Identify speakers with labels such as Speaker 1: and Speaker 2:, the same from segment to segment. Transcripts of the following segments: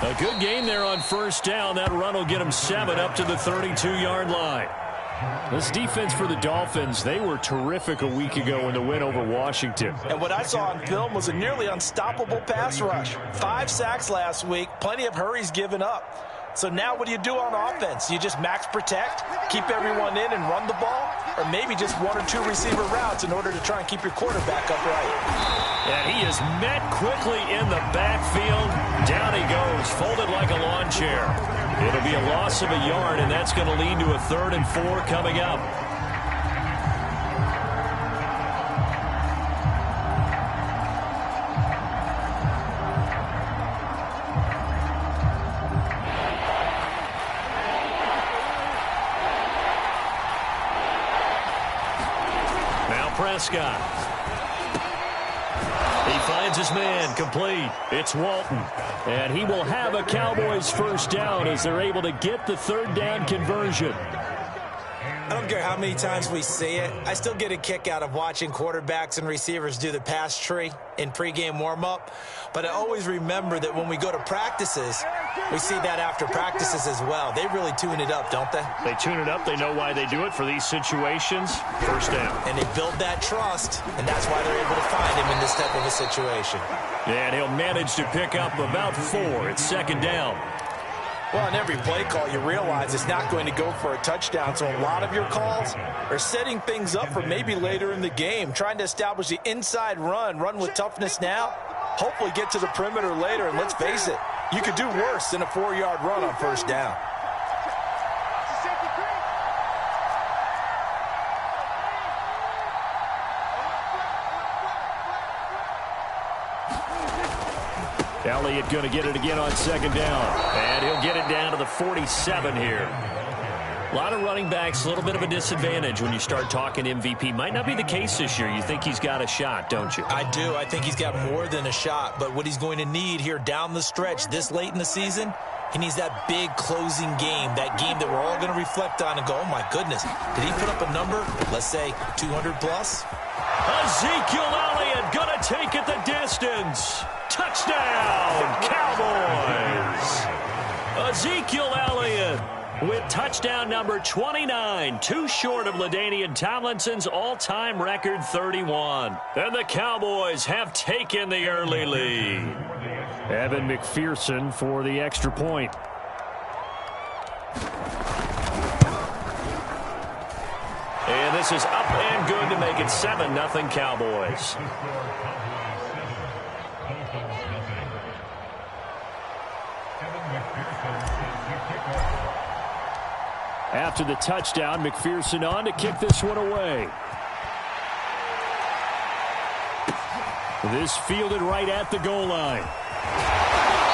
Speaker 1: A good game there on first down. That run will get him 7 up to the 32-yard line. This defense for the Dolphins, they were terrific a week ago in the win over Washington.
Speaker 2: And what I saw on film was a nearly unstoppable pass rush. 5 sacks last week, plenty of hurries given up. So now what do you do on offense? You just max protect, keep everyone in and run the ball, or maybe just 1 or 2 receiver routes in order to try and keep your quarterback upright.
Speaker 1: And he is met quickly in the backfield. Down he goes, folded like a lawn chair. It'll be a loss of a yard, and that's going to lead to a 3rd and 4 coming up. Prescott. He finds his man, complete. It's Walton. And he will have a Cowboys first down as they're able to get the 3rd down conversion.
Speaker 2: I don't care how many times we see it. I still get a kick out of watching quarterbacks and receivers do the pass tree in pregame warm-up. But I always remember that when we go to practices, we see that after practices as well. They really tune it up, don't they?
Speaker 1: They tune it up. They know why they do it for these situations. First down.
Speaker 2: And they build that trust, and that's why they're able to find him in this type of a situation.
Speaker 1: And he'll manage to pick up about 4. It's 2nd down.
Speaker 2: Well, on every play call, you realize it's not going to go for a touchdown, so a lot of your calls are setting things up for maybe later in the game, trying to establish the inside run with toughness now, hopefully get to the perimeter later, and let's face it, you could do worse than a 4-yard run on first down.
Speaker 1: Elliott going to get it again on 2nd down. And he'll get it down to the 47 here. A lot of running backs, a little bit of a disadvantage when you start talking MVP. Might not be the case this year. You think he's got a shot, don't you?
Speaker 2: I do. I think he's got more than a shot. But what he's going to need here down the stretch this late in the season, he needs that big closing game, that game that we're all going to reflect on and go, oh, my goodness, did he put up a number, let's say 200 plus?
Speaker 1: Ezekiel Elliott going to take it the distance. Touchdown, Cowboys! Ezekiel Elliott with touchdown number 29, too short of LaDainian Tomlinson's all-time record 31. And the Cowboys have taken the early lead. Evan McPherson for the extra point. And this is up and good to make it 7-0 Cowboys. After the touchdown, McPherson on to kick this one away. This fielded right at the goal line.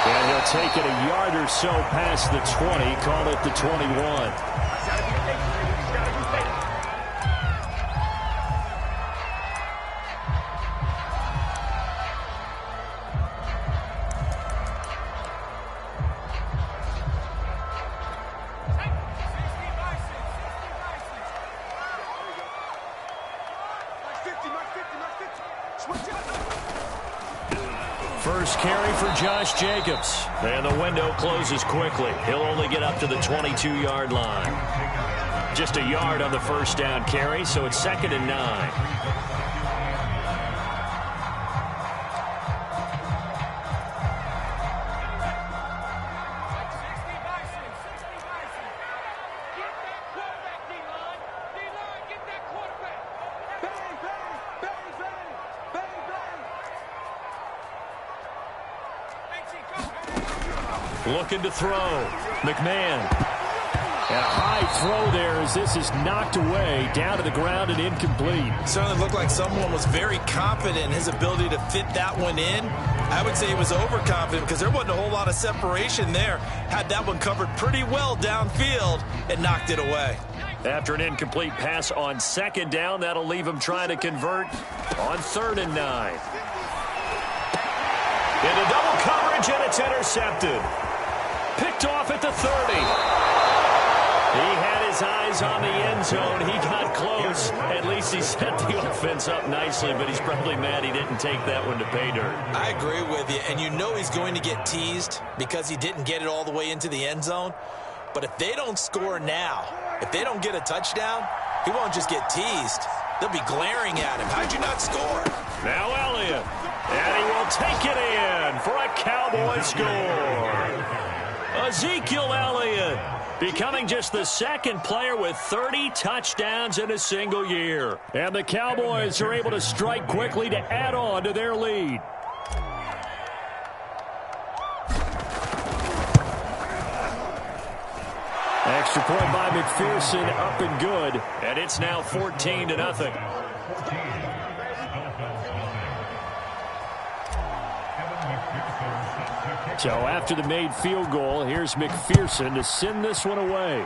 Speaker 1: And he'll take it a yard or so past the 20, call it the 21. First carry for Josh Jacobs. And the window closes quickly. He'll only get up to the 22-yard line. Just a yard on the first down carry, so it's 2nd and 9. Looking to throw. McMahon. And a high throw there as this is knocked away, down to the ground and incomplete.
Speaker 2: Certainly looked like someone was very confident in his ability to fit that one in. I would say he was overconfident because there wasn't a whole lot of separation there. Had that one covered pretty well downfield and knocked it away.
Speaker 1: After an incomplete pass on 2nd down, that'll leave him trying to convert on 3rd and 9. Into double coverage, and it's intercepted. Picked off at the 30. He had his eyes on the end zone. He got close. At least he set the offense up nicely, but he's probably mad he didn't take that one to pay dirt.
Speaker 2: I agree with you, and you know he's going to get teased because he didn't get it all the way into the end zone. But if they don't score now, if they don't get a touchdown, he won't just get teased. They'll be glaring at him. How'd you not score?
Speaker 1: Now Elliott, and he will take it in for a Cowboy score. Ezekiel Elliott becoming just the second player with 30 touchdowns in a single year. And the Cowboys are able to strike quickly to add on to their lead. Extra point by McPherson, up and good. And it's now 14-0. So after the made field goal, here's McPherson to send this one away.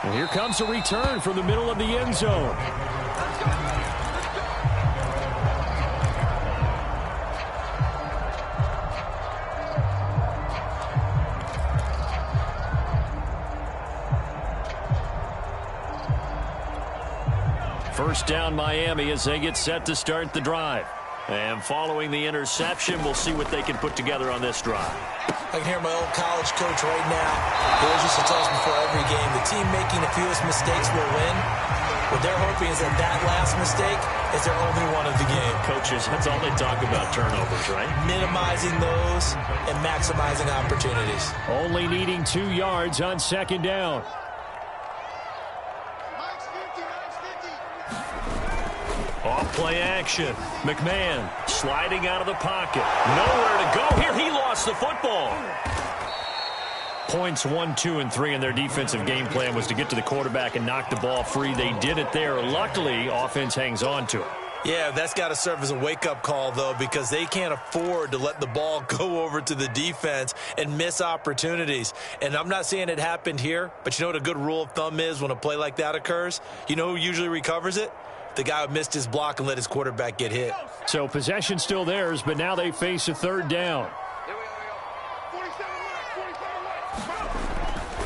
Speaker 1: And here comes a return from the middle of the end zone. First down Miami as they get set to start the drive. And following the interception, we'll see what they can put together on this drive.
Speaker 2: I can hear my old college coach right now. He always used to tell us before every game, the team making the fewest mistakes will win. What they're hoping is that last mistake is their only one of the game.
Speaker 1: Coaches, that's all they talk about, turnovers, right?
Speaker 2: Minimizing those and maximizing opportunities.
Speaker 1: Only needing 2 yards on second down. Off play action. McMahon sliding out of the pocket. Nowhere to go here. He lost the football. Points 1, 2, and 3 in their defensive game plan was to get to the quarterback and knock the ball free. They did it there. Luckily, offense hangs on to it.
Speaker 2: Yeah, that's got to serve as a wake-up call, though, because they can't afford to let the ball go over to the defense and miss opportunities. And I'm not saying it happened here, but you know what a good rule of thumb is when a play like that occurs? You know who usually recovers it? The guy who missed his block and let his quarterback get hit.
Speaker 1: So possession still theirs, but now they face a third down.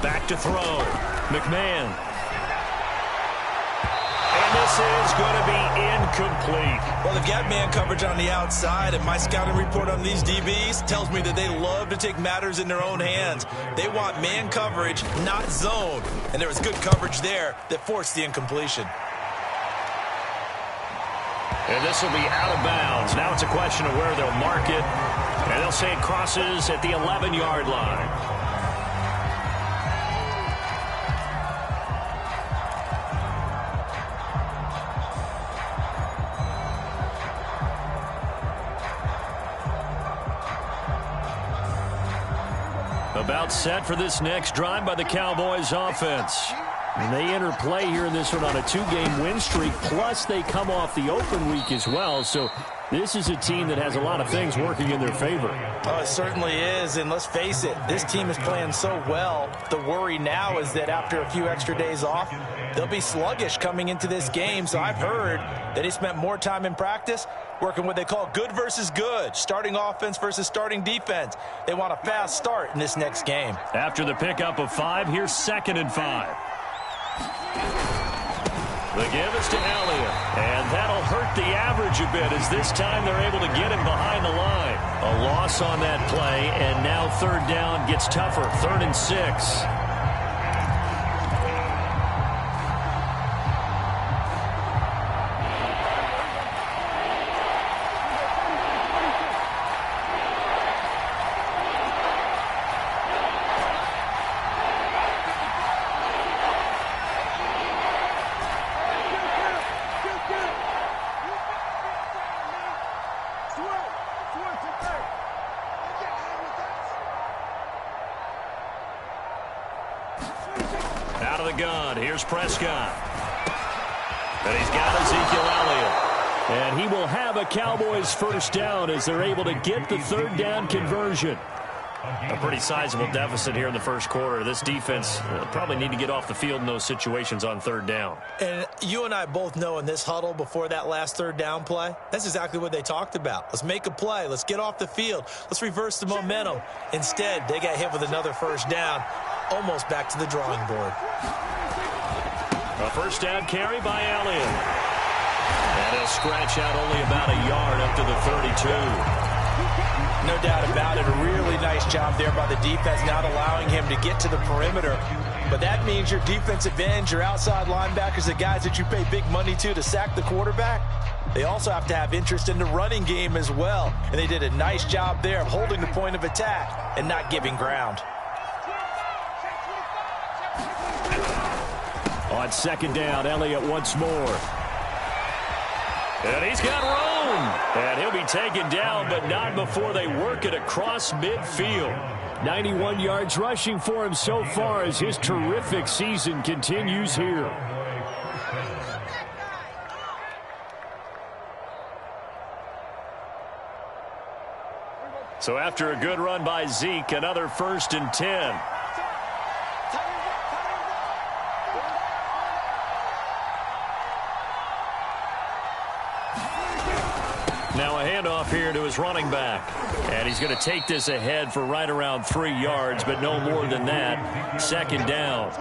Speaker 1: Back to throw. McMahon. And this is going to be incomplete.
Speaker 2: Well, they've got man coverage on the outside, and my scouting report on these DBs tells me that they love to take matters in their own hands. They want man coverage, not zone. And there was good coverage there that forced the incompletion.
Speaker 1: And this will be out of bounds. Now it's a question of where they'll mark it. And they'll say it crosses at the 11-yard line. About set for this next drive by the Cowboys offense. And they enter play here in this one on a 2-game win streak, plus they come off the open week as well. So this is a team that has a lot of things working in their favor.
Speaker 2: Oh, it certainly is, and let's face it, this team is playing so well. The worry now is that after a few extra days off, they'll be sluggish coming into this game. So I've heard that he spent more time in practice working what they call good versus good, starting offense versus starting defense. They want a fast start in this next game.
Speaker 1: After the pickup of 5, here's 2nd and 5. The give is to Elliott, and that'll hurt the average a bit as this time they're able to get him behind the line. A loss on that play, and now third down gets tougher, 3rd and 6. Out of the gun, here's Prescott. And he's got Ezekiel Elliott. And he will have a Cowboys first down as they're able to get the third down conversion. A pretty sizable deficit here in the first quarter. This defense probably need to get off the field in those situations on third down.
Speaker 2: And you and I both know in this huddle before that last third down play, that's exactly what they talked about. Let's make a play. Let's get off the field. Let's reverse the momentum. Instead, they got hit with another first down, almost back to the drawing board.
Speaker 1: A first down carry by Elliott. And he'll scratch out only about a yard up to the 32.
Speaker 2: No doubt about it. A really nice job there by the defense, not allowing him to get to the perimeter. But that means your defensive ends, your outside linebackers, the guys that you pay big money to sack the quarterback, they also have to have interest in the running game as well. And they did a nice job there of holding the point of attack and not giving ground.
Speaker 1: On second down, Elliott once more. And he's got room. And he'll be taken down, but not before they work it across midfield. 91 yards rushing for him so far as his terrific season continues here. So after a good run by Zeke, another 1st and 10. Now a handoff here to his running back. And he's going to take this ahead for right around 3 yards, but no more than that. Second down.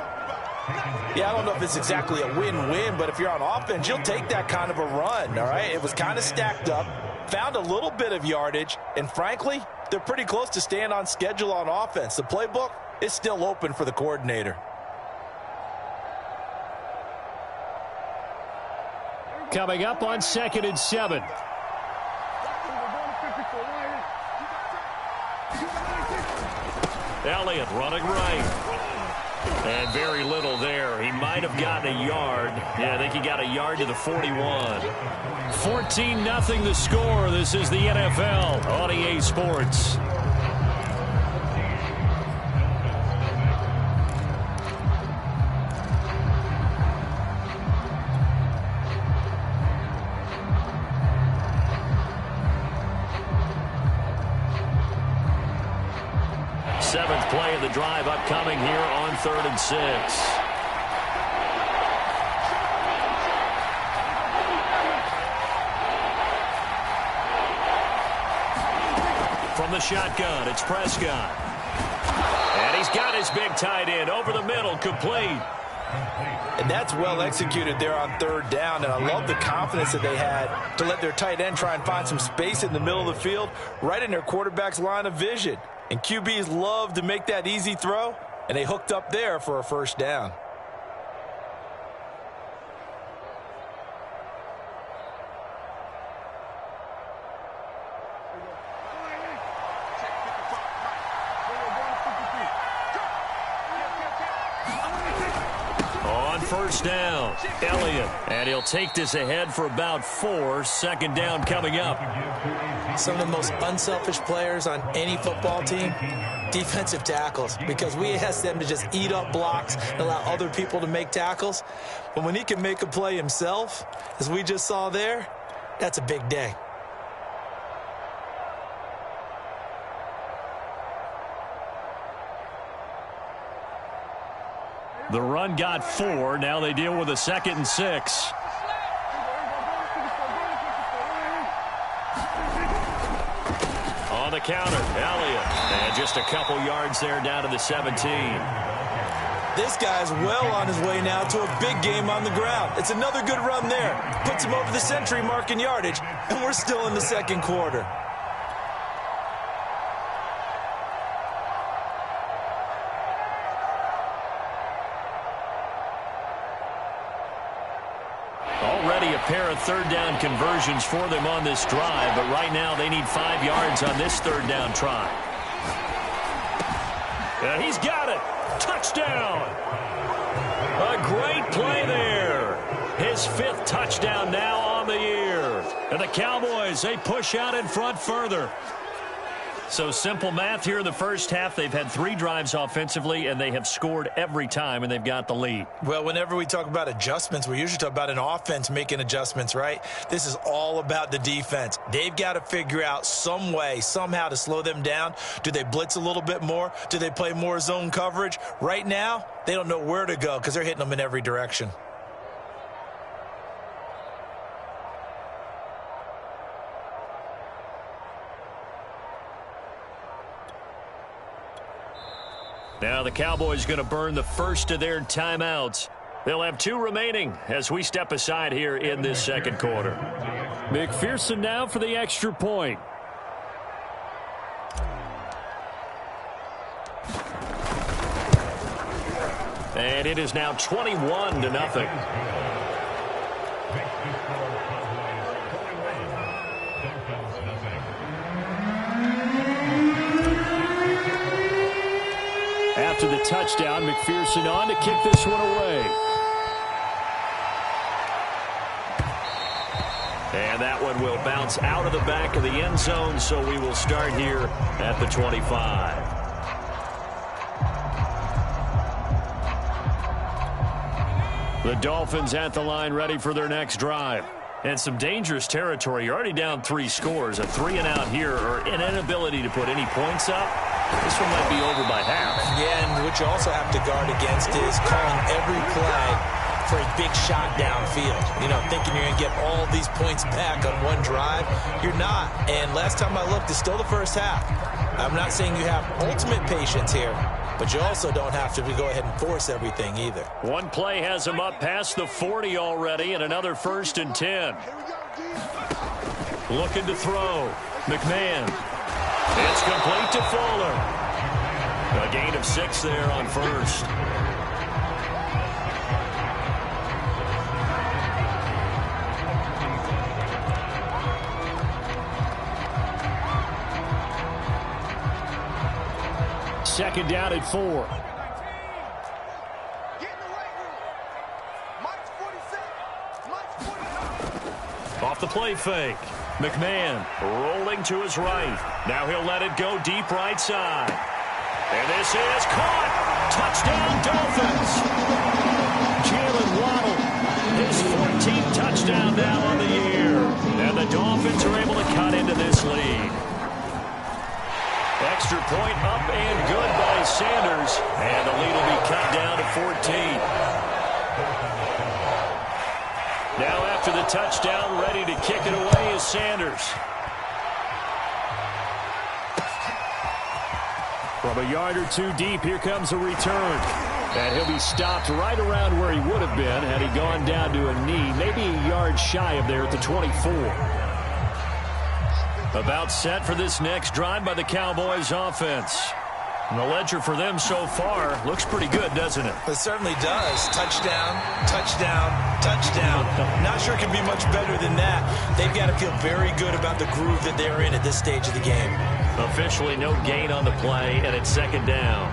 Speaker 2: Yeah, I don't know if it's exactly a win-win, but if you're on offense, you'll take that kind of a run, all right? It was kind of stacked up, found a little bit of yardage, and frankly, they're pretty close to staying on schedule on offense. The playbook is still open for the coordinator.
Speaker 1: Coming up on 2nd and 7. Elliott running right. And very little there. He might have gotten a yard. Yeah, I think he got a yard to the 41. 14-0 the score. This is the NFL on EA Sports. Seventh play of the drive upcoming here on 3rd and 6. From the shotgun, it's Prescott. And he's got his big tight end over the middle, complete.
Speaker 2: And that's well executed there on 3rd down, and I love the confidence that they had to let their tight end try and find some space in the middle of the field, right in their quarterback's line of vision. And QBs love to make that easy throw, and they hooked up there for a first down.
Speaker 1: On first down, Elliott. And he'll take this ahead for about 4. Second down coming up.
Speaker 2: Some of the most unselfish players on any football team, defensive tackles, because we ask them to just eat up blocks and allow other people to make tackles. But when he can make a play himself, as we just saw there, that's a big day.
Speaker 1: The run got 4. Now they deal with a 2nd and 6. On the counter, Elliott. And just a couple yards there down to the 17.
Speaker 2: This guy's well on his way now to a big game on the ground. It's another good run there. Puts him over the century mark in yardage, and we're still in the second quarter.
Speaker 1: Already a pair of 3rd down conversions for them on this drive, but right now they need 5 yards on this 3rd down try. And he's got it. Touchdown. A great play there. His 5th touchdown now on the year. And the Cowboys, they push out in front further. So simple math here in the first half. They've had 3 drives offensively, and they have scored every time, and they've got the lead.
Speaker 2: Well, whenever we talk about adjustments, we usually talk about an offense making adjustments, right? This is all about the defense. They've got to figure out some way, somehow to slow them down. Do they blitz a little bit more? Do they play more zone coverage? Right now, they don't know where to go because they're hitting them in every direction.
Speaker 1: Now the Cowboys going to burn the first of their timeouts. They'll have 2 remaining as we step aside here in this second quarter. McPherson now for the extra point. And it is now 21-0. After the touchdown, McPherson on to kick this one away. And that one will bounce out of the back of the end zone, so we will start here at the 25. The Dolphins at the line ready for their next drive. And some dangerous territory. You're already down 3 scores. A 3-and-out here or an inability to put any points up. This one might be over by half.
Speaker 2: Yeah, and what you also have to guard against is calling every play for a big shot downfield. You know, thinking you're going to get all these points back on one drive. You're not. And last time I looked, it's still the first half. I'm not saying you have ultimate patience here, but you also don't have to go ahead and force everything either.
Speaker 1: One play has him up past the 40 already, and another 1st and 10. Looking to throw. McMahon. It's complete to Fuller. A gain of 6 there on first. Second down at 4. Off the play fake. McMahon rolling to his right. Now he'll let it go deep right side. And this is caught. Touchdown Dolphins. Jalen Waddle, his 14th touchdown now on the year. And the Dolphins are able to cut into this lead. Extra point up and good by Sanders. And the lead will be cut down to 14. Now after the touchdown, ready to kick it away is Sanders. From a yard or 2 deep, here comes a return. And he'll be stopped right around where he would have been had he gone down to a knee, maybe a yard shy of there at the 24. About set for this next drive by the Cowboys offense. And the ledger for them so far looks pretty good, doesn't it?
Speaker 2: It certainly does. Touchdown, touchdown, touchdown. Not sure it can be much better than that. They've got to feel very good about the groove that they're in at this stage of the game.
Speaker 1: Officially no gain on the play, and it's second down.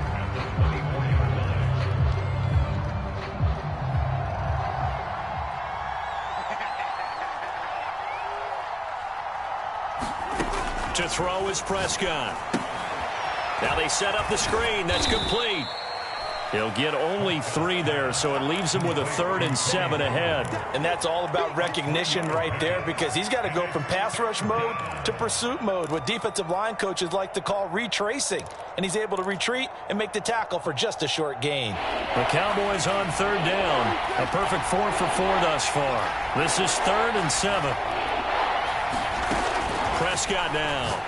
Speaker 1: To throw is Prescott. Now they set up the screen. That's complete. He'll get only 3 there, so it leaves him with a 3rd and 7 ahead.
Speaker 2: And that's all about recognition right there, because he's got to go from pass rush mode to pursuit mode, what defensive line coaches like to call retracing. And he's able to retreat and make the tackle for just a short gain.
Speaker 1: The Cowboys on 3rd down. A perfect 4 for 4 thus far. This is 3rd and 7. Prescott now.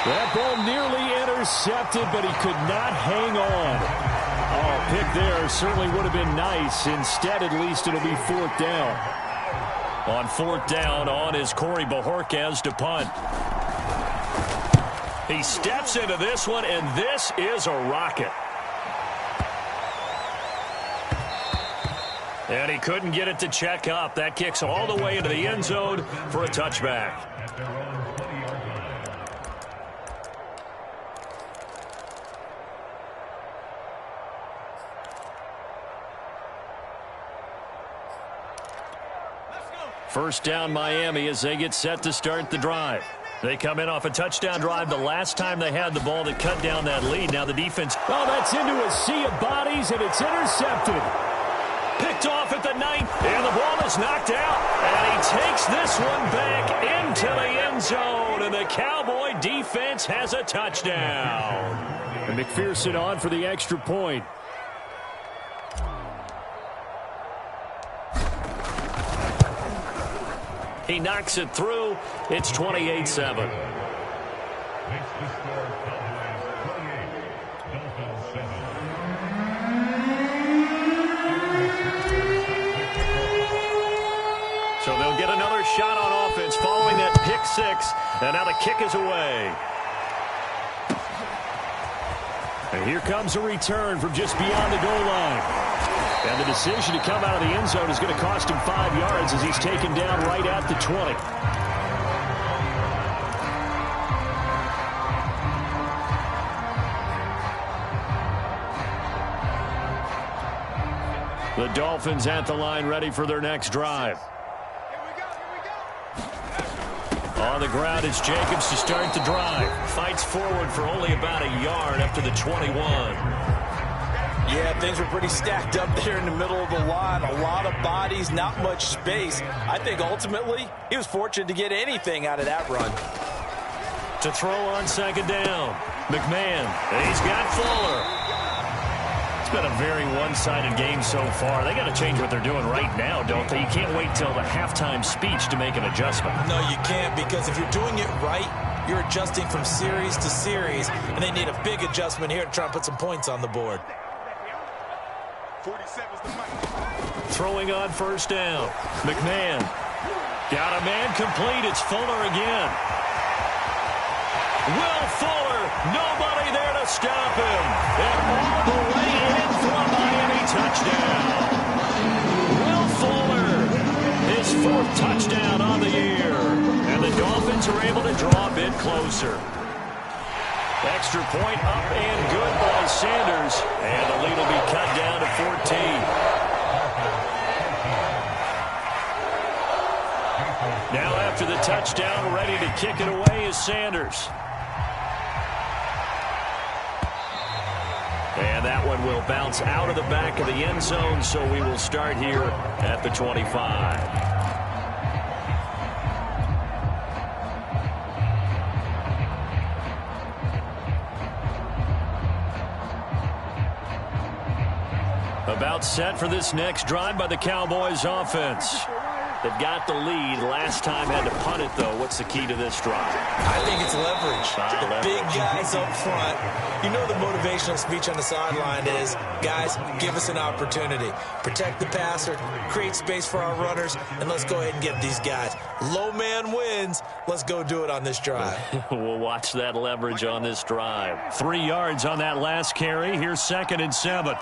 Speaker 1: That ball nearly intercepted, but he could not hang on. Oh, pick there certainly would have been nice. Instead, at least it'll be 4th down. On 4th down, on is Corey Bojorquez to punt. He steps into this one, and this is a rocket. And he couldn't get it to check up. That kicks all the way into the end zone for a touchback. First down Miami as they get set to start the drive. They come in off a touchdown drive the last time they had the ball that cut down that lead. Now the defense.
Speaker 3: Oh, that's into a sea of bodies, and it's intercepted.
Speaker 1: Picked off at the 9th, and the ball is knocked out. And he takes this one back into the end zone, and the Cowboy defense has a touchdown.
Speaker 3: And McPherson on for the extra point.
Speaker 1: He knocks it through. It's 28-7. So they'll get another shot on offense following that pick six. And now the kick is away.
Speaker 3: And here comes a return from just beyond the goal line. And the decision to come out of the end zone is going to cost him 5 yards as he's taken down right at the 20. The Dolphins at the line ready for their next drive. On the ground, it's Jacobs to start the drive.
Speaker 1: Fights forward for only about a yard up to the 21.
Speaker 2: Yeah, things were pretty stacked up there in the middle of the line. A lot of bodies, not much space. I think ultimately he was fortunate to get anything out of that run.
Speaker 1: To throw on second down. McMahon. He's got Fuller. It's been a very one-sided game so far. They got to change what they're doing right now, don't they? You can't wait till the halftime speech to make an adjustment.
Speaker 2: No, you can't, because if you're doing it right, you're adjusting from series to series, and they need a big adjustment here to try and put some points on the board.
Speaker 1: Throwing on first down. McMahon. Got a man complete. It's Fuller again. Will Fuller. Nobody there to stop him. And all the way in for a Miami touchdown. Will Fuller. His 4th touchdown on the year. And the Dolphins are able to draw a bit closer. Extra point up and good by Sanders. And the lead will be cut down to 14. Now after the touchdown, ready to kick it away is Sanders. And that one will bounce out of the back of the end zone, so we will start here at the 25. About set for this next drive by the Cowboys offense. They've got the lead. Last time had to punt it, though. What's the key to this drive?
Speaker 2: I think it's leverage. The big guys up front. You know the motivational speech on the sideline is, guys, give us an opportunity. Protect the passer, create space for our runners, and let's go ahead and get these guys. Low man wins. Let's go do it on this drive.
Speaker 1: We'll watch that leverage on this drive. 3 yards on that last carry. Here's 2nd and 7.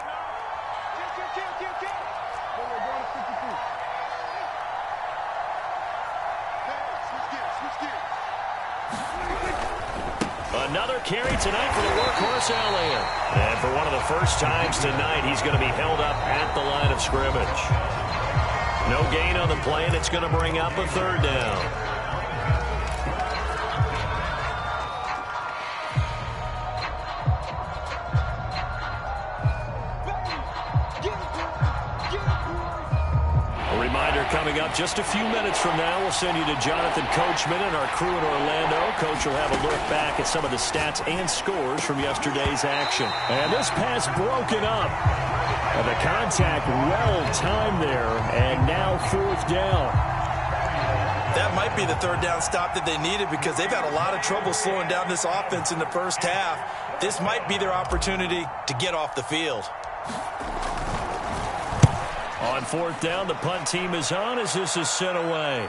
Speaker 1: Another carry tonight for the workhorse Elliott. And for one of the first times tonight, he's going to be held up at the line of scrimmage. No gain on the play, and it's going to bring up a 3rd down. Coming up just a few minutes from now, we'll send you to Jonathan Coachman and our crew in Orlando. Coach will have a look back at some of the stats and scores from yesterday's action.
Speaker 3: And this pass broken up. And the contact well-timed there, and now 4th down.
Speaker 2: That might be the 3rd down stop that they needed, because they've had a lot of trouble slowing down this offense in the first half. This might be their opportunity to get off the field.
Speaker 1: On 4th down, the punt team is on as this is sent away.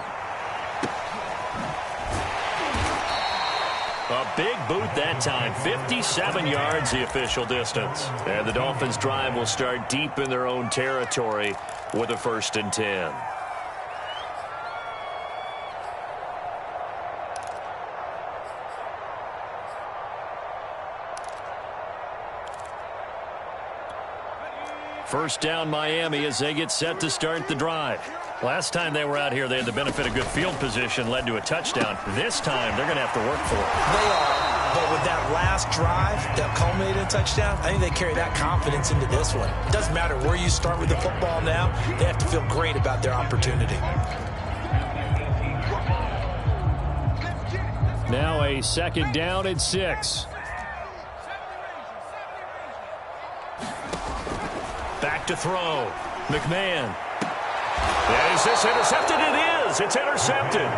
Speaker 1: A big boot that time. 57 yards the official distance. And the Dolphins' drive will start deep in their own territory with a 1st and 10. First down Miami as they get set to start the drive. Last time they were out here, they had the benefit of good field position, led to a touchdown. This time, they're going to have to work for it.
Speaker 2: They are, but with that last drive that culminated in a touchdown, I think they carry that confidence into this one. It doesn't matter where you start with the football now. They have to feel great about their opportunity.
Speaker 3: Now a second down and 6.
Speaker 1: Back to throw. McMahon. Is this intercepted? It is. It's intercepted.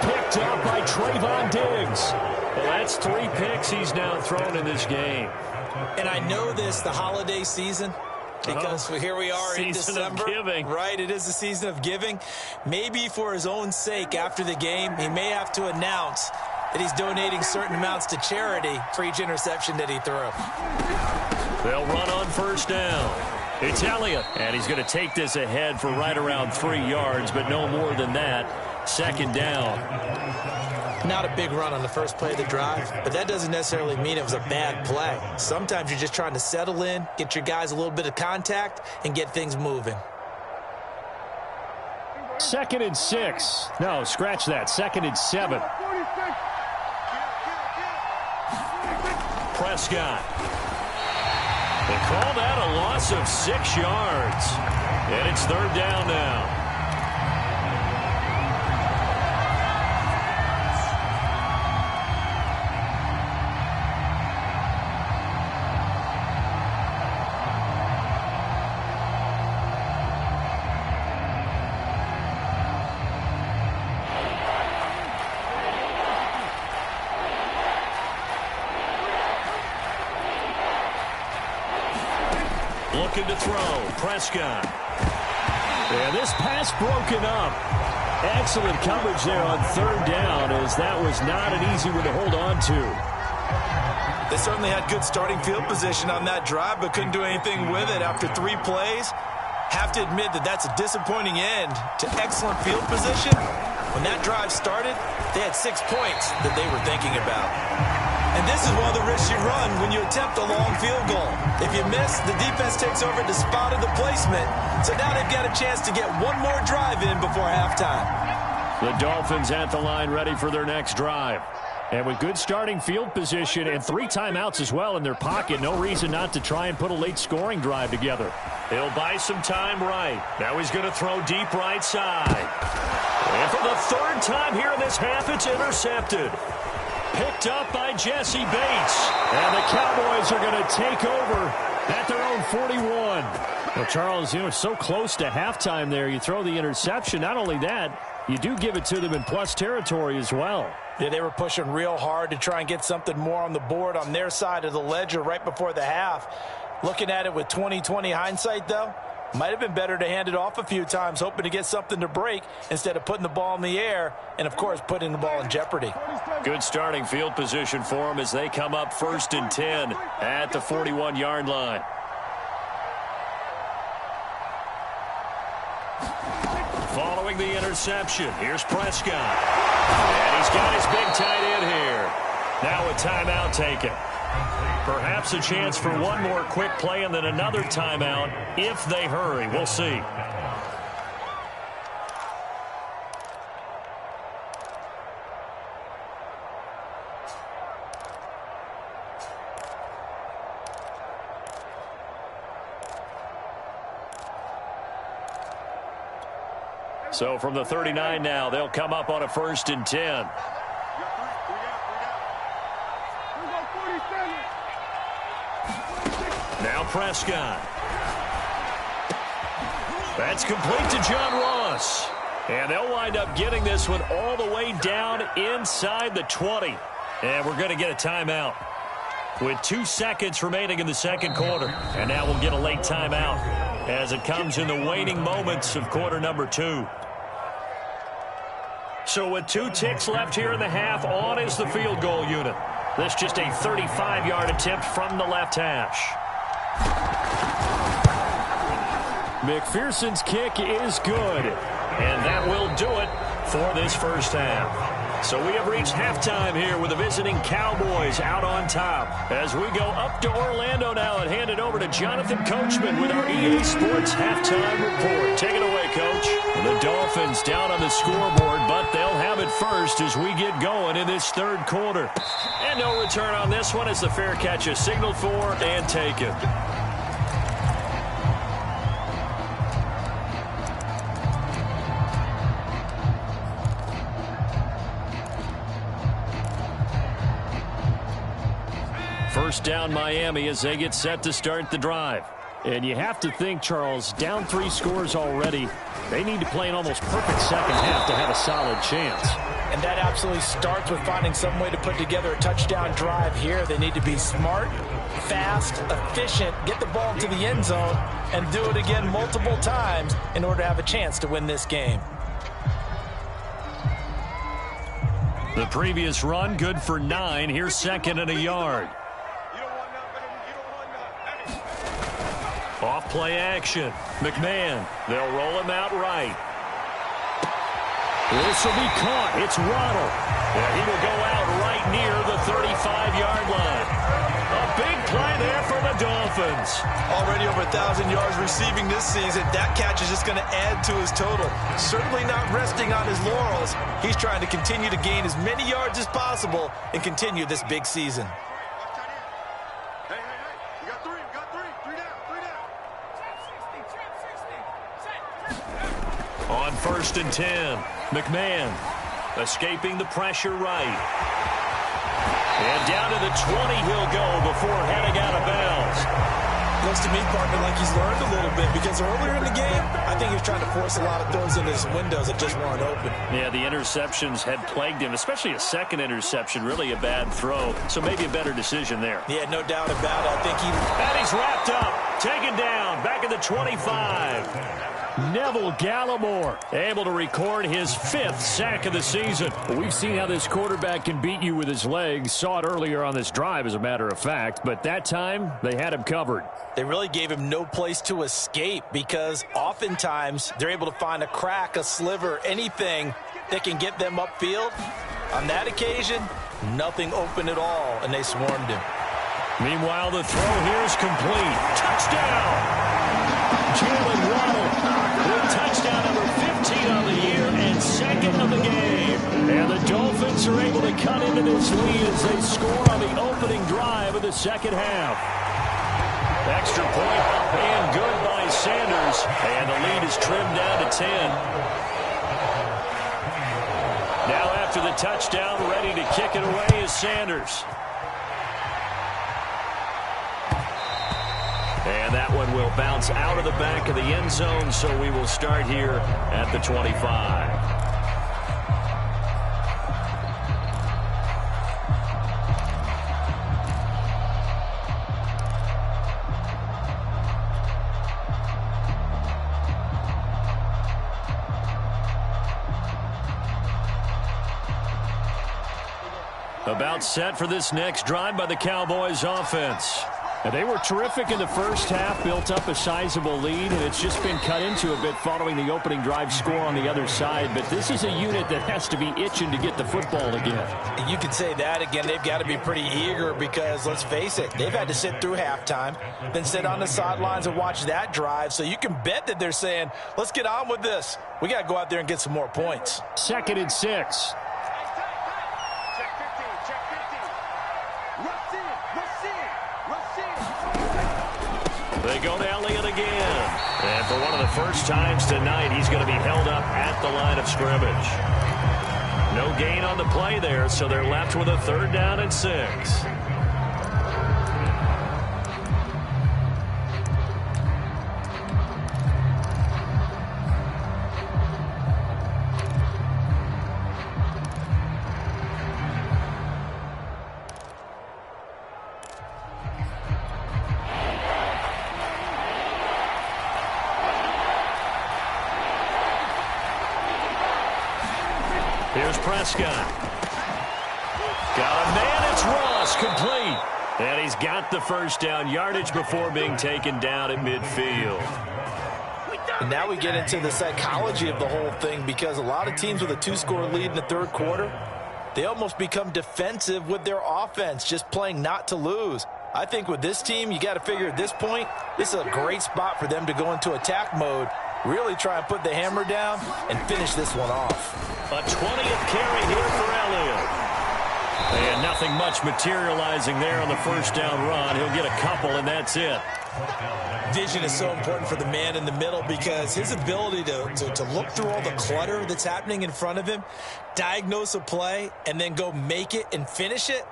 Speaker 1: Picked up by Trayvon Diggs. Well, that's 3 picks he's now thrown in this game.
Speaker 2: And I know this, the holiday season, because here we are in December.
Speaker 1: Season of giving.
Speaker 2: Right, it is the season of giving. Maybe for his own sake after the game, he may have to announce that he's donating certain amounts to charity for each interception that he threw.
Speaker 1: They'll run on first down. It's Elliott, and he's going to take this ahead for right around 3 yards, but no more than that. Second down.
Speaker 2: Not a big run on the first play of the drive, but that doesn't necessarily mean it was a bad play. Sometimes you're just trying to settle in, get your guys a little bit of contact, and get things moving.
Speaker 3: 2nd and 6. No, scratch that. 2nd and 7.
Speaker 1: Prescott. They call that a loss of 6 yards. And it's 3rd down now. Looking to throw. Prescott.
Speaker 3: And this pass broken up. Excellent coverage there on 3rd down, as that was not an easy one to hold on to.
Speaker 2: They certainly had good starting field position on that drive, but couldn't do anything with it after 3 plays. Have to admit that that's a disappointing end to excellent field position. When that drive started, they had 6 points that they were thinking about. And this is one of the risks you run when you attempt a long field goal. If you miss, the defense takes over the spot of the placement. So now they've got a chance to get one more drive in before halftime.
Speaker 3: The Dolphins at the line ready for their next drive. And with good starting field position and 3 timeouts as well in their pocket, no reason not to try and put a late scoring drive together.
Speaker 1: He'll buy some time right. Now he's going to throw deep right side. And for the 3rd time here in this half, it's intercepted. Picked up by Jesse Bates.
Speaker 3: And the Cowboys are going to take over at their own 41. Well, Charles, you know, it's so close to halftime there. You throw the interception. Not only that, you do give it to them in plus territory as well.
Speaker 2: Yeah, they were pushing real hard to try and get something more on the board on their side of the ledger right before the half. Looking at it with 20/20 hindsight, though, might have been better to hand it off a few times, hoping to get something to break instead of putting the ball in the air and, of course, putting the ball in jeopardy.
Speaker 1: Good starting field position for them as they come up 1st and 10 at the 41-yard line. Following the interception, here's Prescott. And he's got his big tight end here. Now a timeout taken. Perhaps a chance for one more quick play and then another timeout if they hurry. We'll see. So from the 39 now, they'll come up on a 1st and 10. Now Prescott. That's complete to John Ross. And they'll wind up getting this one all the way down inside the 20. And we're going to get a timeout with 2 seconds remaining in the 2nd quarter. And now we'll get a late timeout as it comes in the waning moments of quarter number 2. So with 2 ticks left here in the half, on is the field goal unit. This just a 35-yard attempt from the left hash.
Speaker 3: McPherson's kick is good.
Speaker 1: And that will do it for this first half. So we have reached halftime here with the visiting Cowboys out on top. As we go up to Orlando now and hand it over to Jonathan Coachman with our EA Sports halftime report. Take it away, Coach. The Dolphins down on the scoreboard, but they'll have it first as we get going in this third quarter. And no return on this one as the fair catch is signaled for and taken. First down Miami as they get set to start the drive. And you have to think, Charles, down 3 scores already. They need to play an almost perfect second half to have a solid chance.
Speaker 2: And that absolutely starts with finding some way to put together a touchdown drive here. They need to be smart, fast, efficient, get the ball to the end zone, and do it again multiple times in order to have a chance to win this game.
Speaker 1: The previous run, good for 9. Here's second and a yard. Off play action. McMahon. They'll roll him out right. This will be caught. It's Waddle. And he will go out right near the 35-yard line. A big play there for the Dolphins.
Speaker 2: Already over 1,000 yards receiving this season. That catch is just going to add to his total. Certainly not resting on his laurels. He's trying to continue to gain as many yards as possible and continue this big season.
Speaker 1: On 1st and 10, McMahon escaping the pressure right. And down to the 20 he'll go before heading out of bounds.
Speaker 2: Looks to me, partner, like he's learned a little bit because earlier in the game, I think he was trying to force a lot of throws into his windows that just weren't open.
Speaker 1: Yeah, the interceptions had plagued him, especially a second interception, really a bad throw. So maybe a better decision there.
Speaker 2: Yeah, no doubt about it. I think he...
Speaker 1: And he's wrapped up, taken down, back at the 25. Neville Gallimore able to record his 5th sack of the season.
Speaker 3: We've seen how this quarterback can beat you with his legs. Saw it earlier on this drive, as a matter of fact. But that time, they had him covered.
Speaker 2: They really gave him no place to escape because oftentimes they're able to find a crack, a sliver, anything that can get them upfield. On that occasion, nothing open at all, and they swarmed him.
Speaker 1: Meanwhile, the throw here is complete. Touchdown! Jalen Waddle with touchdown number 15 on the year and 2nd of the game. And the Dolphins are able to cut into this lead as they score on the opening drive of the second half. Extra point up and good by Sanders. And the lead is trimmed down to 10. Now after the touchdown, ready to kick it away is Sanders. And that one will bounce out of the back of the end zone, so we will start here at the 25. About set for this next drive by the Cowboys offense.
Speaker 3: And they were terrific in the first half, built up a sizable lead, and it's just been cut into a bit following the opening drive score on the other side. But this is a unit that has to be itching to get the football again.
Speaker 2: You can say that again. They've got to be pretty eager because, let's face it, they've had to sit through halftime, then sit on the sidelines and watch that drive. So you can bet that they're saying, let's get on with this. We got to go out there and get some more points.
Speaker 3: 2nd and 6.
Speaker 1: They go to Elliott again. And for one of the first times tonight, he's going to be held up at the line of scrimmage. No gain on the play there, so they're left with a 3rd down and 6. Here's Prescott. Got a man, it's Ross, complete. And he's got the first down, yardage before being taken down at midfield.
Speaker 2: And now we get into the psychology of the whole thing because a lot of teams with a 2-score lead in the 3rd quarter, they almost become defensive with their offense, just playing not to lose. I think with this team, you got to figure at this point, this is a great spot for them to go into attack mode, really try and put the hammer down and finish this one off.
Speaker 1: A 20th carry here for Elliott. And nothing much materializing there on the first down run. He'll get a couple, and that's it.
Speaker 2: Vision is so important for the man in the middle because his ability to look through all the clutter that's happening in front of him, diagnose a play, and then go make it and finish it,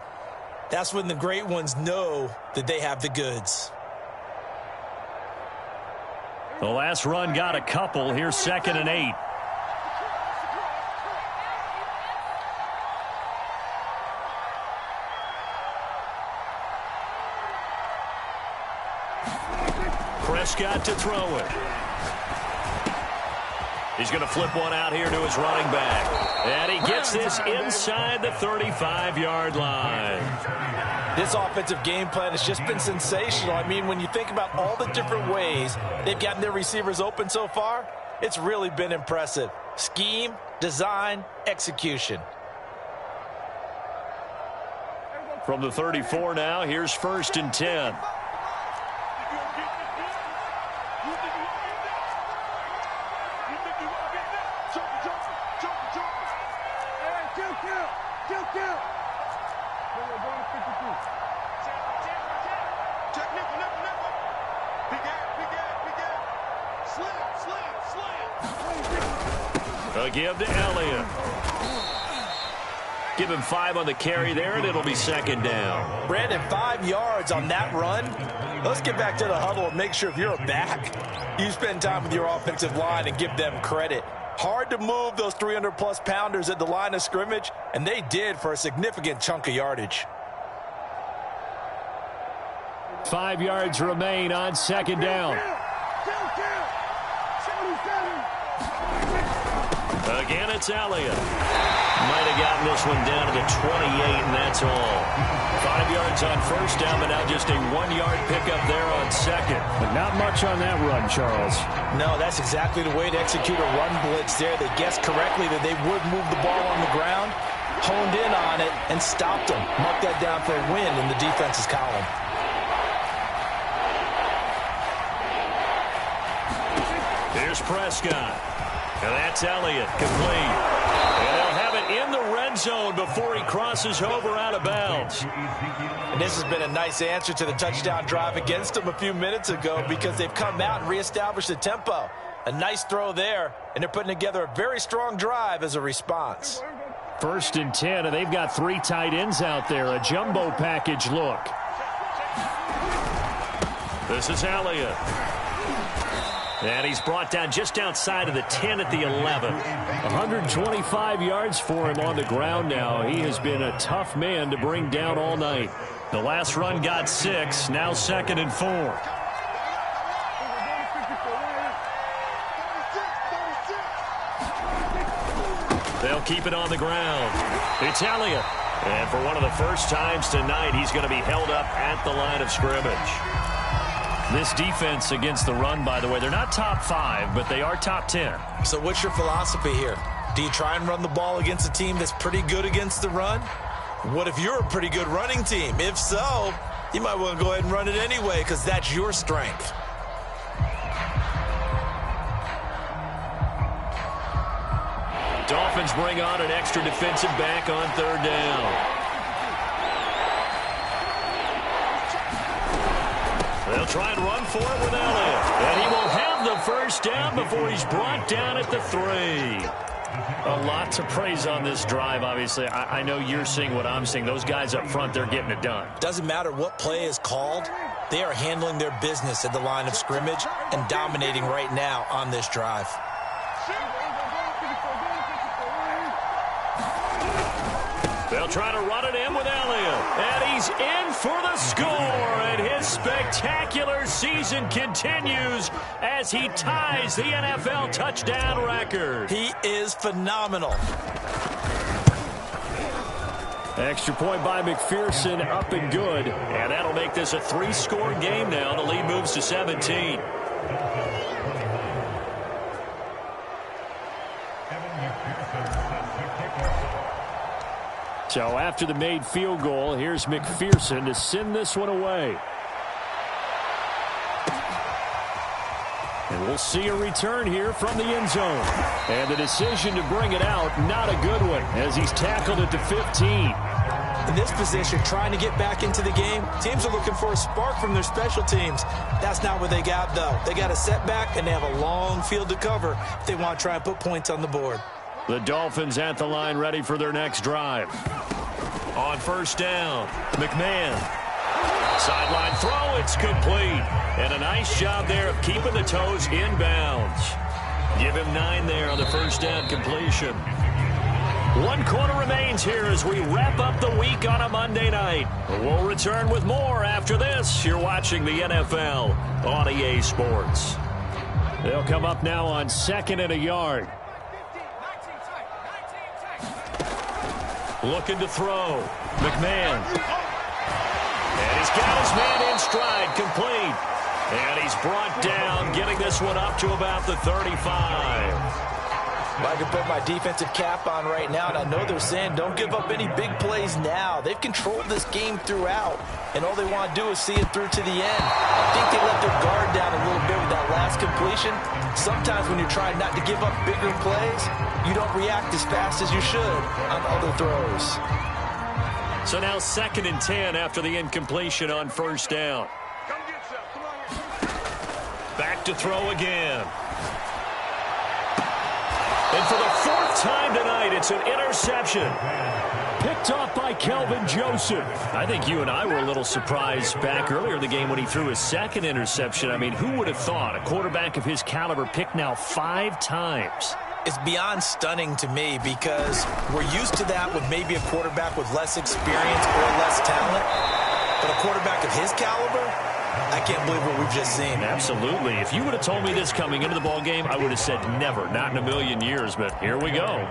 Speaker 2: that's when the great ones know that they have the goods.
Speaker 1: The last run got a couple. Here's 2nd and 8. Prescott to throw it. He's going to flip one out here to his running back. And he gets this inside the 35-yard line.
Speaker 2: This offensive game plan has just been sensational. I mean, when you think about all the different ways they've gotten their receivers open so far, it's really been impressive. Scheme, design, execution.
Speaker 1: From the 34 now, here's 1st and 10. A give to Elliott. Give him 5 on the carry there, and it'll be 2nd down.
Speaker 2: Brandon, 5 yards on that run. Let's get back to the huddle and make sure if you're a back, you spend time with your offensive line and give them credit. Hard to move those 300-plus pounders at the line of scrimmage, and they did for a significant chunk of yardage.
Speaker 3: 5 yards remain on 2nd down.
Speaker 1: Again, it's Elliott. Might have gotten this one down to the 28, and that's all. 5 yards on 1st down, but now just a 1-yard pickup there on 2nd.
Speaker 3: But not much on that run, Charles.
Speaker 2: No, that's exactly the way to execute a run blitz there. They guessed correctly that they would move the ball on the ground, honed in on it, and stopped them. Mark that down for a win in the defense's column.
Speaker 1: Here's Prescott. And that's Elliott, complete. And they'll have it in the red zone before he crosses over out of bounds.
Speaker 2: And this has been a nice answer to the touchdown drive against them a few minutes ago because they've come out and reestablished the tempo. A nice throw there, and they're putting together a very strong drive as a response.
Speaker 3: 1st and 10, and they've got 3 tight ends out there. A jumbo package look.
Speaker 1: This is Elliott. And he's brought down just outside of the 10 at the 11.
Speaker 3: 125 yards for him on the ground now. He has been a tough man to bring down all night.
Speaker 1: The last run got 6, now 2nd and 4. They'll keep it on the ground. It's Elliott. And for one of the first times tonight, he's going to be held up at the line of scrimmage. This defense against the run, by the way, they're not top 5, but they are top 10.
Speaker 2: So what's your philosophy here? Do you try and run the ball against a team that's pretty good against the run? What if you're a pretty good running team? If so, you might want to go ahead and run it anyway because that's your strength.
Speaker 1: Dolphins bring on an extra defensive back on 3rd down. They'll try and run for it with Elliott. And he will have the 1st down before he's brought down at the 3.
Speaker 3: A lot to praise on this drive, obviously. I know you're seeing what I'm seeing. Those guys up front, they're getting it done.
Speaker 2: Doesn't matter what play is called. They are handling their business at the line of scrimmage and dominating right now on this drive.
Speaker 1: They'll try to run it in with Elliott. And he's in for the score. And his spectacular season continues as he ties the NFL touchdown record.
Speaker 2: He is phenomenal.
Speaker 3: Extra point by McPherson, up and good.
Speaker 1: And that'll make this a 3-score game now. The lead moves to 17.
Speaker 3: So after the made field goal, here's McPherson to send this one away. And we'll see a return here from the end zone. And the decision to bring it out, not a good one, as he's tackled at the 15.
Speaker 2: In this position, trying to get back into the game, teams are looking for a spark from their special teams. That's not what they got, though. They got a setback, and they have a long field to cover if they want to try and put points on the board.
Speaker 3: The Dolphins at the line, ready for their next drive.
Speaker 1: On first down, McMahon. Sideline throw, it's complete. And a nice job there of keeping the toes inbounds. Give him 9 there on the first down completion. 1 quarter remains here as we wrap up the week on a Monday night. We'll return with more after this. You're watching the NFL on EA Sports.
Speaker 3: They'll come up now on 2nd and a yard.
Speaker 1: Looking to throw. McMahon. And he's got his man in stride, complete. And he's brought down, getting this one up to about the 35.
Speaker 2: I can put my defensive cap on right now, and I know they're saying don't give up any big plays now. They've controlled this game throughout, and all they want to do is see it through to the end. I think they let their guard down a little bit with that last completion. Sometimes when you're trying not to give up bigger plays, you don't react as fast as you should on other throws.
Speaker 1: So now 2nd and 10 after the incompletion on first down. Back to throw again. And for the 4th time tonight, it's an interception.
Speaker 3: Picked off by Kelvin Joseph.
Speaker 1: I think you and I were a little surprised back earlier in the game when he threw his 2nd interception. I mean, who would have thought a quarterback of his caliber picked now 5 times?
Speaker 2: It's beyond stunning to me because we're used to that with maybe a quarterback with less experience or less talent. But a quarterback of his caliber, I can't believe what we've just seen.
Speaker 1: Absolutely. If you would have told me this coming into the ball game, I would have said never, not in a million years. But here we go.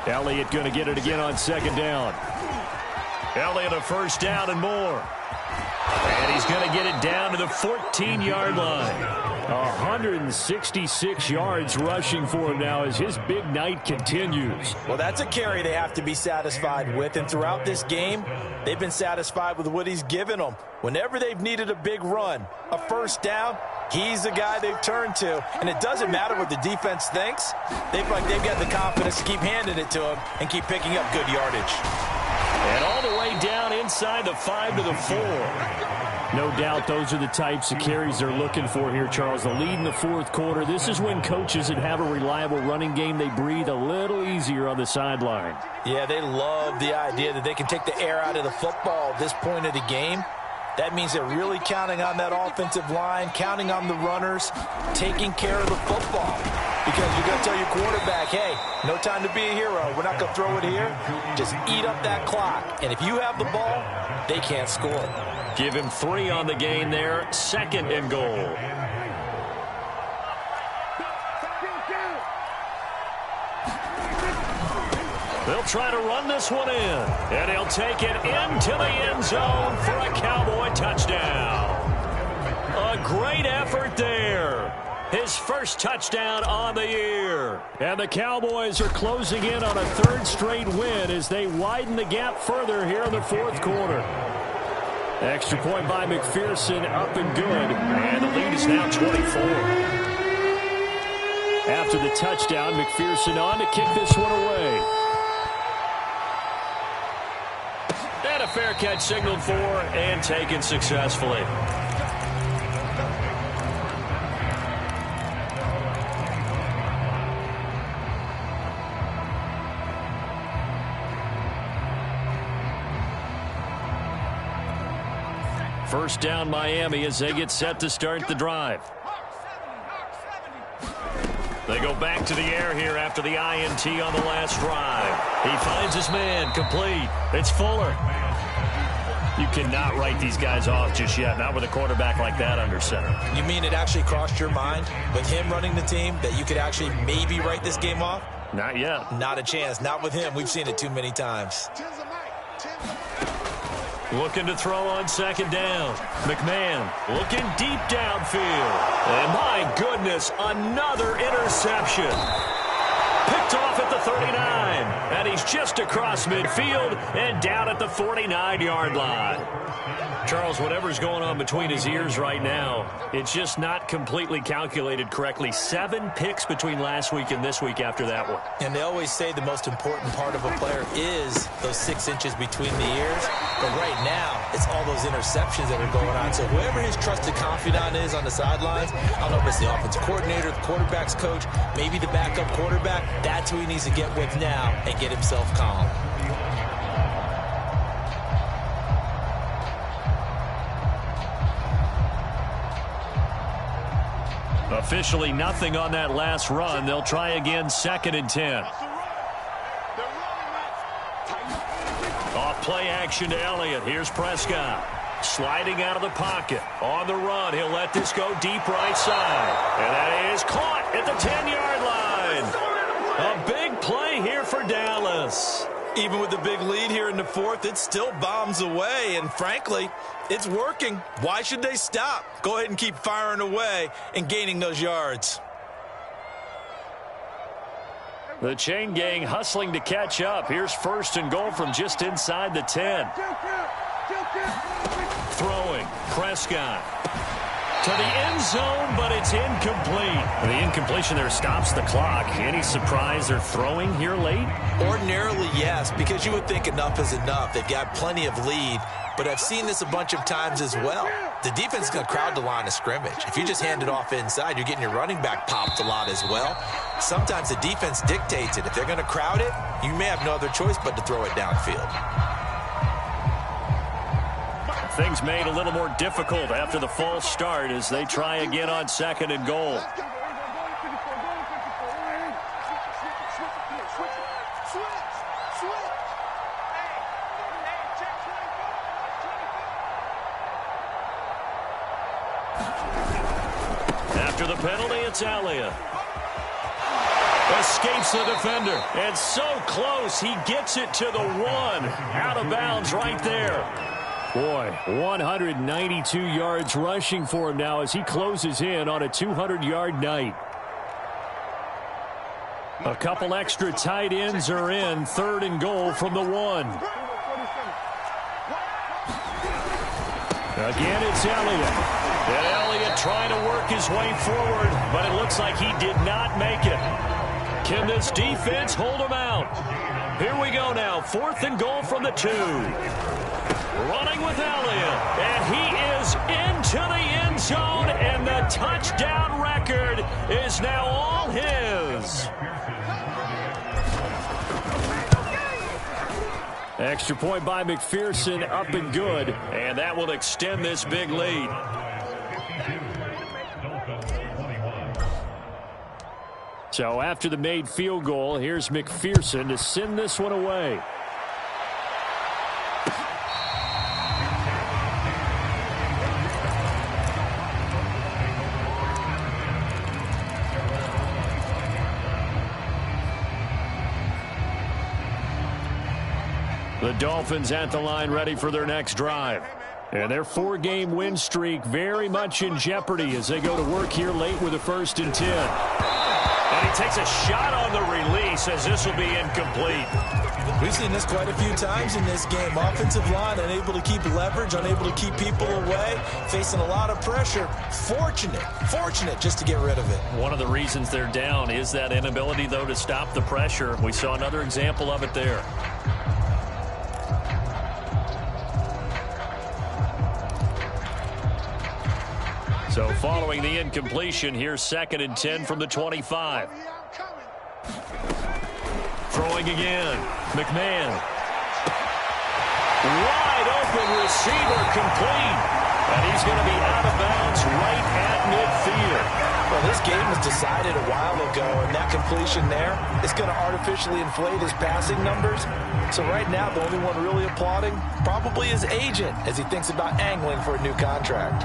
Speaker 3: Elliott going to get it again on 2nd down.
Speaker 1: Elliott a first down and more. And he's going to get it down to the 14-yard line.
Speaker 3: 166 yards rushing for him now as his big night continues.
Speaker 2: Well, that's a carry they have to be satisfied with. And throughout this game, they've been satisfied with what he's given them. Whenever they've needed a big run, a first down, he's the guy they've turned to. And it doesn't matter what the defense thinks. They've got the confidence to keep handing it to him and keep picking up good yardage.
Speaker 3: And all the way down inside the 5 to the 4. No doubt those are the types of carries they're looking for here, Charles. The lead in the 4th quarter. This is when coaches that have a reliable running game, they breathe a little easier on the sideline.
Speaker 2: Yeah, they love the idea that they can take the air out of the football at this point of the game. That means they're really counting on that offensive line, counting on the runners, taking care of the football. Because you're going to tell your quarterback, hey, no time to be a hero. We're not going to throw it here. Just eat up that clock. And if you have the ball, they can't score.
Speaker 1: Give him 3 on the game there. 2nd and goal. They'll try to run this one in. And he'll take it into the end zone for a Cowboy touchdown. A great effort there. His first touchdown on the year.
Speaker 3: And the Cowboys are closing in on a 3rd straight win as they widen the gap further here in the 4th quarter. Extra point by McPherson, up and good. And the lead is now 24. After the touchdown, McPherson on to kick this one away.
Speaker 1: And a fair catch signaled for and taken successfully. First down Miami as they get set to start the drive. They go back to the air here after the INT on the last drive. He finds his man, complete. It's Fuller. You cannot write these guys off just yet, not with a quarterback like that under center.
Speaker 2: You mean it actually crossed your mind with him running the team that you could actually maybe write this game off?
Speaker 1: Not yet.
Speaker 2: Not a chance. Not with him. We've seen it too many times.
Speaker 1: Looking to throw on second down. McMahon looking deep downfield. And my goodness, another interception. Picked off at the 39. And he's just across midfield and down at the 49-yard line. Charles, whatever's going on between his ears right now, it's just not completely calculated correctly. 7 picks between last week and this week after that one.
Speaker 2: And they always say the most important part of a player is those 6 inches between the ears. But right now, it's all those interceptions that are going on. So whoever his trusted confidant is on the sidelines, I don't know if it's the offensive coordinator, the quarterback's coach, maybe the backup quarterback, that's who he needs to get with now and get himself calm.
Speaker 1: Officially nothing on that last run. They'll try again, 2nd and 10. Off play action to Elliott. Here's Prescott. Sliding out of the pocket. On the run. He'll let this go deep right side. And that is caught at the 10-yard line. A big play here for Dallas.
Speaker 2: Even with the big lead here in the 4th, it still bombs away. And frankly, it's working. Why should they stop? Go ahead and keep firing away and gaining those yards.
Speaker 1: The chain gang hustling to catch up. Here's 1st and goal from just inside the 10. Throwing. Prescott. To the end zone, but it's incomplete. The incompletion there stops the clock. Any surprise they're throwing here late?
Speaker 2: Ordinarily, yes, because you would think enough is enough. They've got plenty of lead, but I've seen this a bunch of times as well. The defense is going to crowd the line of scrimmage. If you just hand it off inside, you're getting your running back popped a lot as well. Sometimes the defense dictates it. If they're going to crowd it, you may have no other choice but to throw it downfield.
Speaker 1: Things made a little more difficult after the false start as they try again on 2nd and goal. After the penalty, it's Elliott. Escapes the defender. And so close, he gets it to the 1. Out of bounds right there. Boy, 192 yards rushing for him now as he closes in on a 200-yard night. A couple extra tight ends are in. 3rd and goal from the 1. Again, it's Elliott. And Elliott trying to work his way forward, but it looks like he did not make it. Can this defense hold him out? Here we go now. 4th and goal from the 2. Running with Elliott, and he is into the end zone, and the touchdown record is now all his. Extra point by McPherson, up and good, and that will extend this big lead. So after the made field goal, here's McPherson to send this one away. The Dolphins at the line ready for their next drive. And their 4-game win streak very much in jeopardy as they go to work here late with a 1st and 10. And he takes a shot on the release as this will be incomplete.
Speaker 2: We've seen this quite a few times in this game. Offensive line unable to keep leverage, unable to keep people away, facing a lot of pressure. Fortunate just to get rid of it.
Speaker 1: One of the reasons they're down is that inability, though, to stop the pressure. We saw another example of it there. So following the incompletion, here's 2nd and 10 from the 25. Throwing again. McMahon. Wide open receiver complete. And he's going to be out of bounds right at midfield.
Speaker 2: Well, this game was decided a while ago, and that completion there is going to artificially inflate his passing numbers. So right now, the only one really applauding probably his agent as he thinks about angling for a new contract.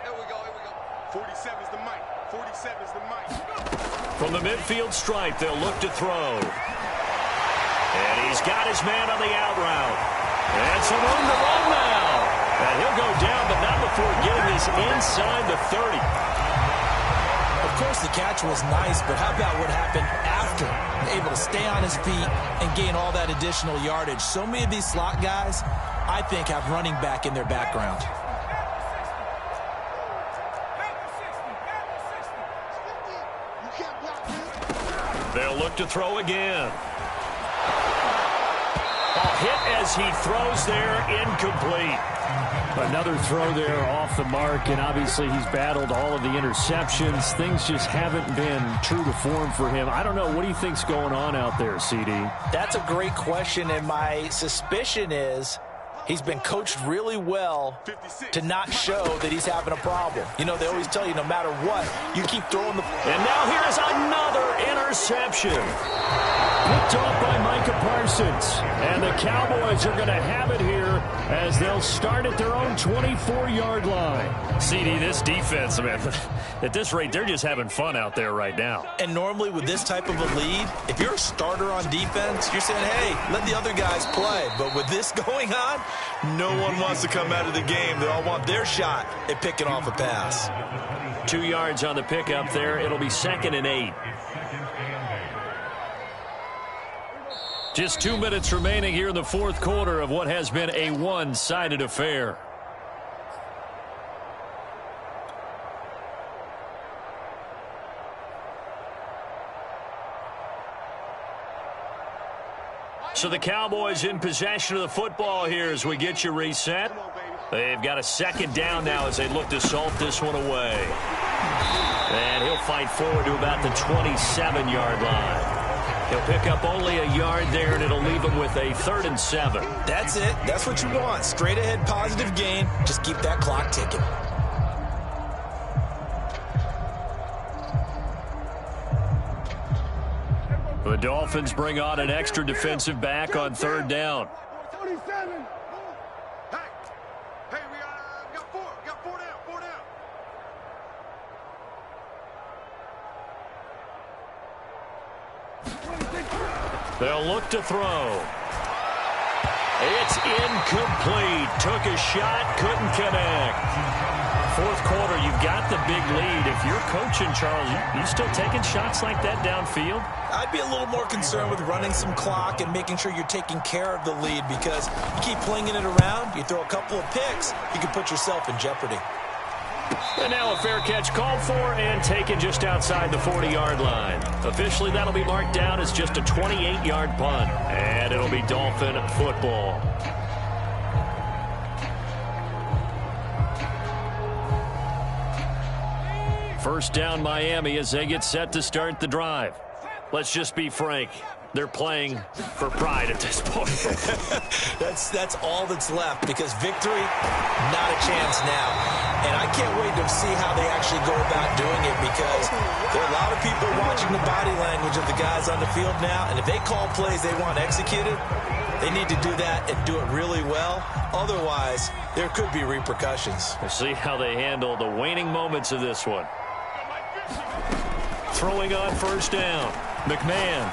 Speaker 4: Here we go. 47 is the mic. 47 is the mic.
Speaker 1: From the midfield stripe, they'll look to throw. And he's got his man on the out route. And some room to run now. And he'll go down, but not before getting this inside the 30.
Speaker 2: Of course, the catch was nice, but how about what happened after? Able to stay on his feet and gain all that additional yardage. So many of these slot guys, I think, have running back in their background.
Speaker 1: They'll look to throw again. Hit as he throws there, incomplete.
Speaker 3: Another throw there off the mark, and obviously he's battled all of the interceptions. Things just haven't been true to form for him. I don't know. What do you think's going on out there, CD?
Speaker 2: That's a great question, and my suspicion is he's been coached really well to not show that he's having a problem. You know, they always tell you no matter what, you keep throwing the...
Speaker 1: And now here's another interception.
Speaker 3: Picked off by Micah Parsons. And the Cowboys are going to have it here as they'll start at their own 24-yard line.
Speaker 1: CD, this defense, man, at this rate, they're just having fun out there right now.
Speaker 2: And normally with this type of a lead, if you're a starter on defense, you're saying, hey, let the other guys play. But with this going on, no one wants to come out of the game. They all want their shot at picking off a pass.
Speaker 1: 2 yards on the pickup there. It'll be 2nd and 8. Just 2 minutes remaining here in the fourth quarter of what has been a one-sided affair. So the Cowboys in possession of the football here as we get you reset. They've got a 2nd down now as they look to salt this one away. And he'll fight forward to about the 27-yard line. He'll pick up only a yard there, and it'll leave him with a 3rd and 7.
Speaker 2: That's it. That's what you want. Straight ahead, positive gain. Just keep that clock ticking.
Speaker 1: The Dolphins bring on an extra defensive back on 3rd down.
Speaker 4: 27. Hey, we got 4. Got 4 down. 4 down.
Speaker 1: They'll look to throw. It's incomplete. Took a shot, couldn't connect. Fourth quarter, you've got the big lead. If you're coaching, Charles, you still taking shots like that downfield?
Speaker 2: I'd be a little more concerned with running some clock and making sure you're taking care of the lead, because you keep flinging it around, you throw a couple of picks, you can put yourself in jeopardy.
Speaker 1: And now a fair catch called for and taken just outside the 40-yard line. Officially, that'll be marked down as just a 28-yard punt. And it'll be Dolphin football. First down Miami as they get set to start the drive. Let's just be frank. They're playing for pride at this point.
Speaker 2: That's all that's left, because victory, not a chance now. And I can't wait to see how they actually go about doing it, because there are a lot of people watching the body language of the guys on the field now, and if they call plays they want executed, they need to do that and do it really well. Otherwise, there could be repercussions.
Speaker 1: We'll see how they handle the waning moments of this one. Throwing on first down. McMahon.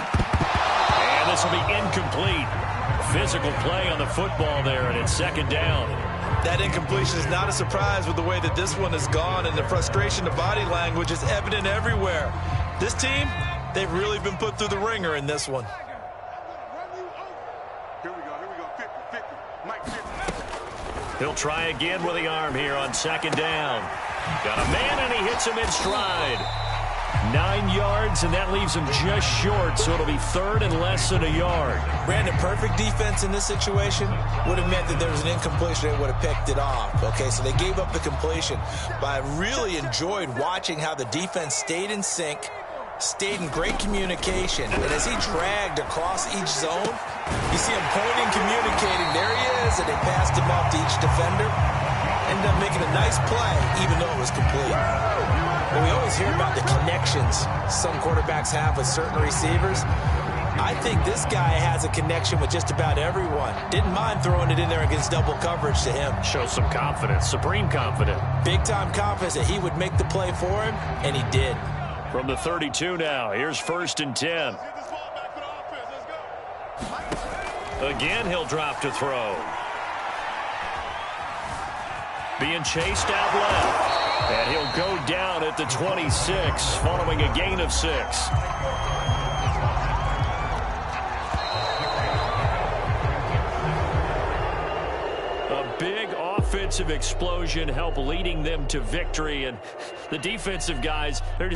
Speaker 1: And this will be incomplete. Physical play on the football there, and it's 2nd down.
Speaker 2: That incompletion is not a surprise with the way that this one has gone, and the frustration of body language is evident everywhere. This team, they've really been put through the ringer in this one.
Speaker 4: Here we go. 50, 50. Mike 50.
Speaker 1: He'll try again with the arm here on 2nd down. Got a man, and he hits him in stride. 9 yards, and that leaves him just short, so it'll be 3rd and less than a yard.
Speaker 2: Brandon, perfect defense in this situation would have meant that there was an incompletion. They would have picked it off. Okay, so they gave up the completion. But I really enjoyed watching how the defense stayed in sync, stayed in great communication. And as he dragged across each zone, you see him pointing, communicating. There he is, and they passed him off to each defender. Ended up making a nice play, even though it was complete. But we always hear about the connections some quarterbacks have with certain receivers. I think this guy has a connection with just about everyone. Didn't mind throwing it in there against double coverage to him.
Speaker 3: Shows some confidence, supreme confidence.
Speaker 2: Big-time confidence that he would make the play for him, and he did.
Speaker 1: From the 32 now, here's 1st and 10. Again, he'll drop to throw. Being chased out left. And he'll go down at the 26, following a gain of 6. A big offensive explosion helped leading them to victory. And the defensive guys, they're